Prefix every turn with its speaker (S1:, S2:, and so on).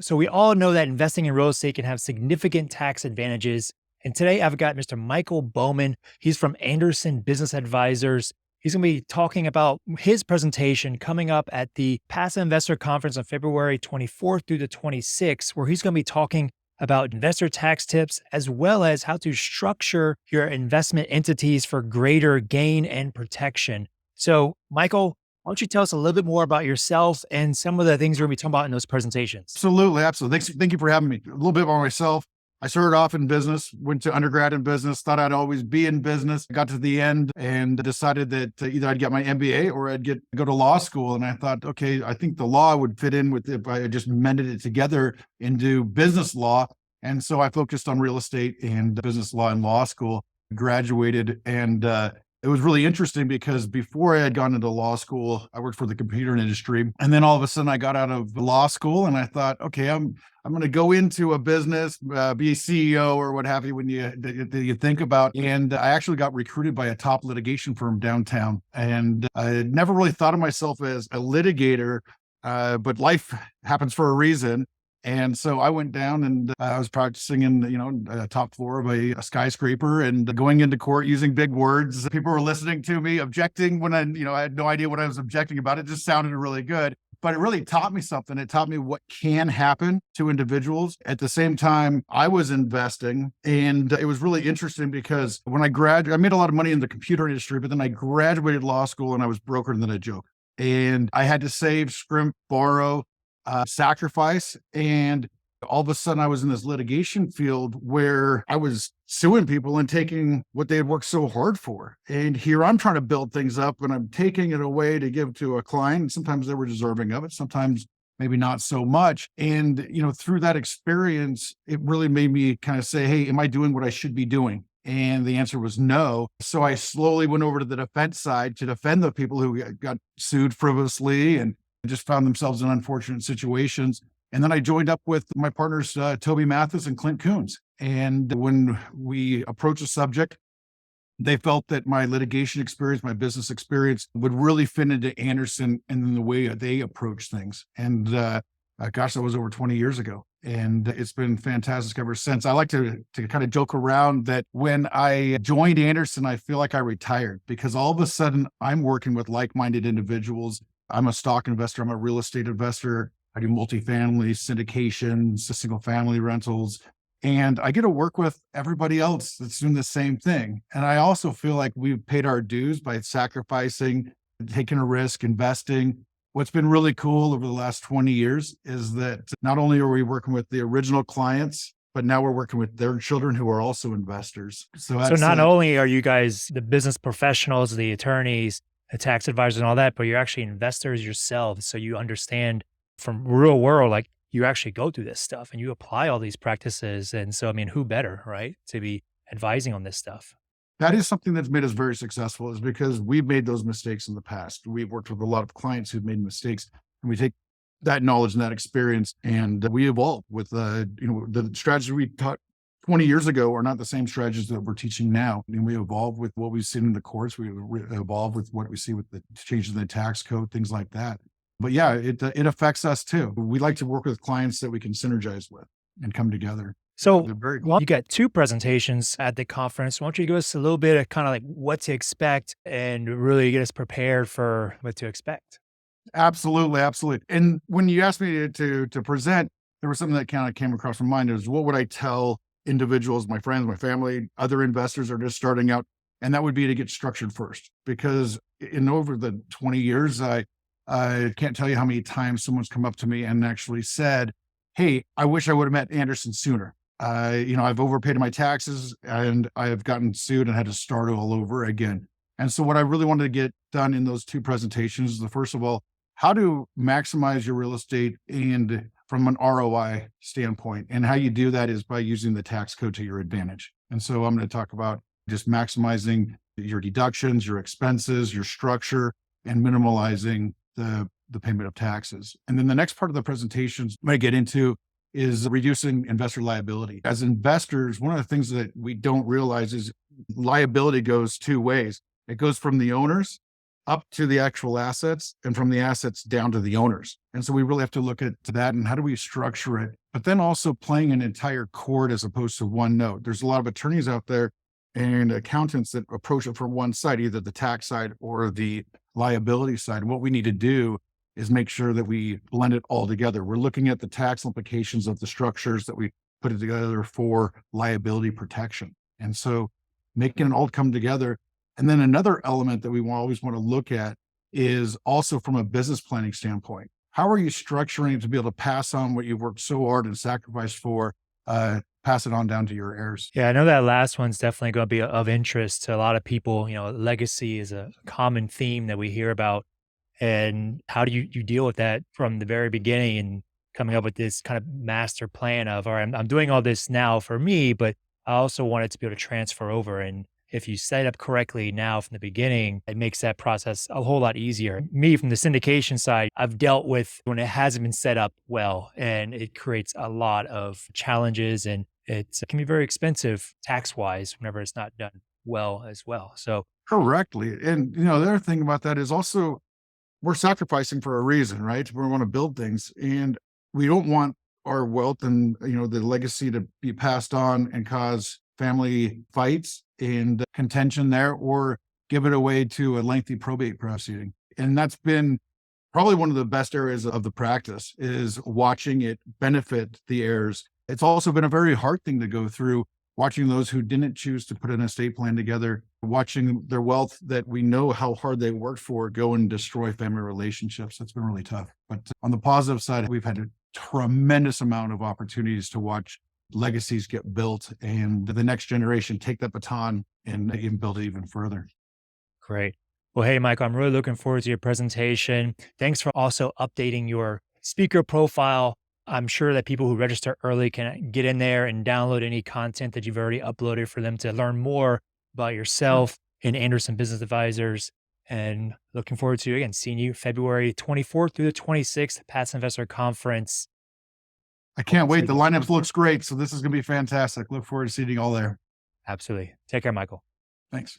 S1: So we all know that investing in real estate can have significant tax advantages. And today I've got Mr. Michael Bowman. He's from Anderson Business Advisors. He's going to be talking about his presentation coming up at the Passive Investor Conference on February 24th through the 26th, where he's going to be talking about investor tax tips as well as how to structure your investment entities for greater gain and protection. So, Michael, why don't you tell us a little bit more about yourself and some of the things we're going to be talking about in those presentations?
S2: Absolutely. Absolutely. Thank you for having me. A little bit about myself. I started off in business, went to undergrad in business, thought I'd always be in business, got to the end and decided that either I'd get my MBA or go to law school. And I thought, okay, I think the law would fit in with if I just mended it together into business law. And so I focused on real estate and business law in law school, graduated, and it was really interesting because before I had gone into law school, I worked for the computer industry. And then all of a sudden I got out of law school and I thought, okay, I'm going to go into a business, be a CEO or what have you when you think about. And I actually got recruited by a top litigation firm downtown. And I never really thought of myself as a litigator, but life happens for a reason. And so I went down and I was practicing in, a top floor of a skyscraper and going into court using big words. People were listening to me, objecting when I had no idea what I was objecting about. It just sounded really good, but it really taught me something. It taught me what can happen to individuals. At the same time, I was investing, and it was really interesting because when I graduated, I made a lot of money in the computer industry, but then I graduated law school and I was broker than a joke. And I had to save, scrimp, borrow, sacrifice. And all of a sudden I was in this litigation field where I was suing people and taking what they had worked so hard for. And here I'm trying to build things up and I'm taking it away to give to a client. And sometimes they were deserving of it. Sometimes maybe not so much. And, through that experience, it really made me kind of say, hey, am I doing what I should be doing? And the answer was no. So I slowly went over to the defense side to defend the people who got sued frivolously and just found themselves in unfortunate situations. And then I joined up with my partners, Toby Mathis and Clint Coons. And when we approached the subject, they felt that my litigation experience, my business experience would really fit into Anderson and the way they approach things. And gosh, that was over 20 years ago. And it's been fantastic ever since. I like to kind of joke around that when I joined Anderson, I feel like I retired because all of a sudden I'm working with like-minded individuals. I'm a stock investor. I'm a real estate investor. I do multifamily syndications, single family rentals, and I get to work with everybody else that's doing the same thing. And I also feel like we've paid our dues by sacrificing, taking a risk, investing. What's been really cool over the last 20 years is that not only are we working with the original clients, but now we're working with their children who are also investors. So
S1: So
S2: that's
S1: not only are you guys the business professionals, the attorneys, the tax advisors and all that, but you're actually investors yourselves. So you understand from real world, like you actually go through this stuff and you apply all these practices. And so, I mean, who better, right? To be advising on this stuff.
S2: That is something that's made us very successful is because we've made those mistakes in the past. We've worked with a lot of clients who've made mistakes and we take that knowledge and that experience and we evolve with, the strategies we taught 20 years ago are not the same strategies that we're teaching now. And we evolve with what we've seen in the courts. We evolve with what we see with the changes in the tax code, things like that. But yeah, it affects us too. We like to work with clients that we can synergize with and come together.
S1: So,
S2: They're very
S1: well, you got two presentations at the conference. Why don't you give us a little bit of kind of like what to expect and really get us prepared for what to expect?
S2: Absolutely, absolutely. And when you asked me to present, there was something that kind of came across my mind is what would I tell individuals, my friends, my family, other investors are just starting out? And that would be to get structured first. Because in over the 20 years, I can't tell you how many times someone's come up to me and actually said, hey, I wish I would have met Anderson sooner. I've overpaid my taxes and I've gotten sued and had to start all over again. And so what I really wanted to get done in those two presentations is the first of all, how to maximize your real estate and from an ROI standpoint. And how you do that is by using the tax code to your advantage. And so I'm going to talk about just maximizing your deductions, your expenses, your structure, and minimalizing the payment of taxes. And then the next part of the presentations I'm going to get into is reducing investor liability. As investors, one of the things that we don't realize is liability goes two ways. It goes from the owners up to the actual assets and from the assets down to the owners. And so we really have to look at that and how do we structure it, but then also playing an entire chord as opposed to one note. There's a lot of attorneys out there and accountants that approach it from one side, either the tax side or the liability side. And what we need to do is make sure that we blend it all together. We're looking at the tax implications of the structures that we put it together for liability protection. And so making it all come together. And then another element that we always want to look at is also from a business planning standpoint. How are you structuring to be able to pass on what you've worked so hard and sacrificed for, pass it on down to your heirs?
S1: Yeah, I know that last one's definitely going to be of interest to a lot of people. Legacy is a common theme that we hear about. And how do you deal with that from the very beginning and coming up with this kind of master plan of, all right, I'm doing all this now for me, but I also want it to be able to transfer over. And if you set it up correctly now from the beginning, it makes that process a whole lot easier. Me, from the syndication side, I've dealt with when it hasn't been set up well, and it creates a lot of challenges, and it can be very expensive tax wise whenever it's not done well as well. So,
S2: Correctly. And the other thing about that is also we're sacrificing for a reason, right? We want to build things and we don't want our wealth and the legacy to be passed on and cause family fights and contention there or give it away to a lengthy probate proceeding. And that's been probably one of the best areas of the practice is watching it benefit the heirs. It's also been a very hard thing to go through, watching those who didn't choose to put an estate plan together, watching their wealth that we know how hard they worked for go and destroy family relationships. That's been really tough. But on the positive side, we've had a tremendous amount of opportunities to watch legacies get built and the next generation take that baton and even build it even further.
S1: great. Well, hey, Michael, I'm really looking forward to your presentation. Thanks for also updating your speaker profile. I'm sure that people who register early can get in there and download any content that you've already uploaded for them to learn more about
S2: Sure.
S1: yourself and Anderson Business Advisors. And looking forward to, again, seeing you February 24th through the 26th, Past Investor Conference.
S2: I can't wait.
S1: Hopefully,
S2: The lineup looks great. So this is going to be fantastic. Look forward to seeing you all there.
S1: absolutely. Take care, Michael.
S2: Thanks.